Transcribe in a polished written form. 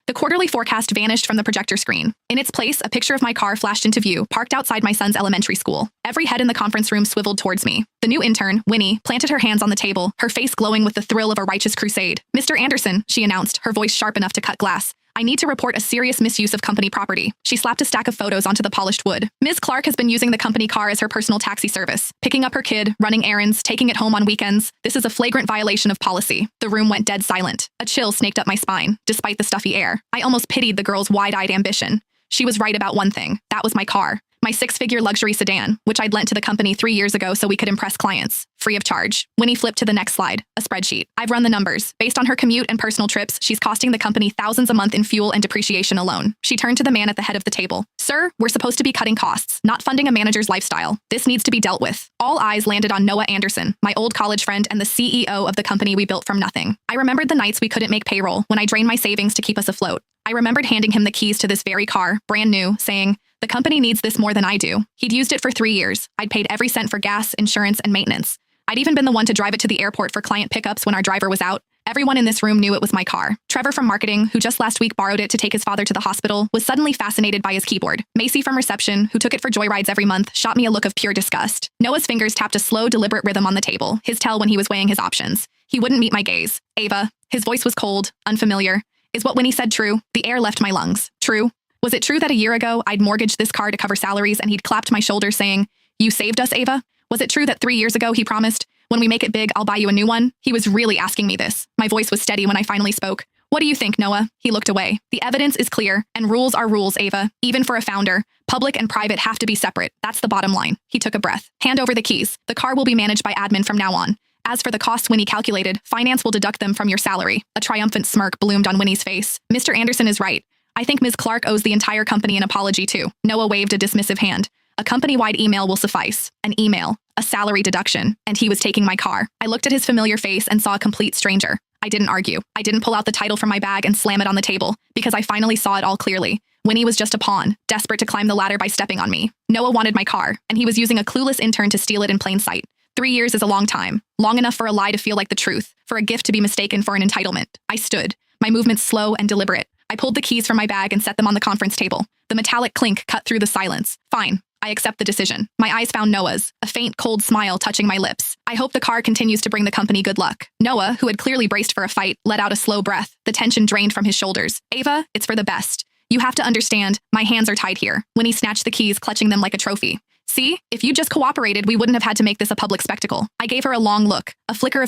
The quarterly forecast vanished from the projector screen. In its place, a picture of my car flashed into view, parked outside my son's elementary school. Every head in the conference room swiveled towards me. The new intern, Winnie, planted her hands on the table, her face glowing with the thrill of a righteous crusade. "Mr. Anderson," she announced, her voice sharp enough to cut glass. "I need to report a serious misuse of company property." She slapped a stack of photos onto the polished wood. "Ms. Clark has been using the company car as her personal taxi service, picking up her kid, running errands, taking it home on weekends. This is a flagrant violation of policy." The room went dead silent. A chill snaked up my spine, despite the stuffy air. I almost pitied the girl's wide-eyed ambition. She was right about one thing. That was my car. My 6-figure luxury sedan, which I'd lent to the company 3 years ago so we could impress clients. Free of charge. Winnie flipped to the next slide, a spreadsheet. I've run the numbers. Based on her commute and personal trips, she's costing the company thousands a month in fuel and depreciation alone. She turned to the man at the head of the table. "Sir, we're supposed to be cutting costs, not funding a manager's lifestyle. This needs to be dealt with." All eyes landed on Noah Anderson, my old college friend and the CEO of the company we built from nothing. I remembered the nights we couldn't make payroll, when I drained my savings to keep us afloat. I remembered handing him the keys to this very car, brand new, saying, "The company needs this more than I do." He'd used it for 3 years. I'd paid every cent for gas, insurance, and maintenance. I'd even been the one to drive it to the airport for client pickups when our driver was out. Everyone in this room knew it was my car. Trevor from marketing, who just last week borrowed it to take his father to the hospital, was suddenly fascinated by his keyboard. Macy from reception, who took it for joyrides every month, shot me a look of pure disgust. Noah's fingers tapped a slow, deliberate rhythm on the table, his tell when he was weighing his options. He wouldn't meet my gaze. "Ava," his voice was cold, unfamiliar. "Is what Winnie said true?" The air left my lungs. True? Was it true that a year ago I'd mortgaged this car to cover salaries and he'd clapped my shoulder saying, "You saved us, Ava"? Was it true that 3 years ago he promised, "When we make it big, I'll buy you a new one"? He was really asking me this. My voice was steady when I finally spoke. "What do you think, Noah?" He looked away. "The evidence is clear, and rules are rules, Ava. Even for a founder, public and private have to be separate. That's the bottom line." He took a breath. "Hand over the keys. The car will be managed by admin from now on. As for the costs Winnie calculated, finance will deduct them from your salary." A triumphant smirk bloomed on Winnie's face. "Mr. Anderson is right. I think Ms. Clark owes the entire company an apology too." Noah waved a dismissive hand. "A company-wide email will suffice." An email. A salary deduction. And he was taking my car. I looked at his familiar face and saw a complete stranger. I didn't argue. I didn't pull out the title from my bag and slam it on the table, because I finally saw it all clearly. Winnie was just a pawn, desperate to climb the ladder by stepping on me. Noah wanted my car, and he was using a clueless intern to steal it in plain sight. 3 years is a long time. Long enough for a lie to feel like the truth, for a gift to be mistaken for an entitlement. I stood, my movements slow and deliberate. I pulled the keys from my bag and set them on the conference table. The metallic clink cut through the silence. "Fine. I accept the decision." My eyes found Noah's, a faint, cold smile touching my lips. "I hope the car continues to bring the company good luck." Noah, who had clearly braced for a fight, let out a slow breath, the tension drained from his shoulders. "Ava, it's for the best. You have to understand, my hands are tied here." When he snatched the keys, clutching them like a trophy. "See, if you just cooperated, we wouldn't have had to make this a public spectacle." I gave her a long look, a flicker of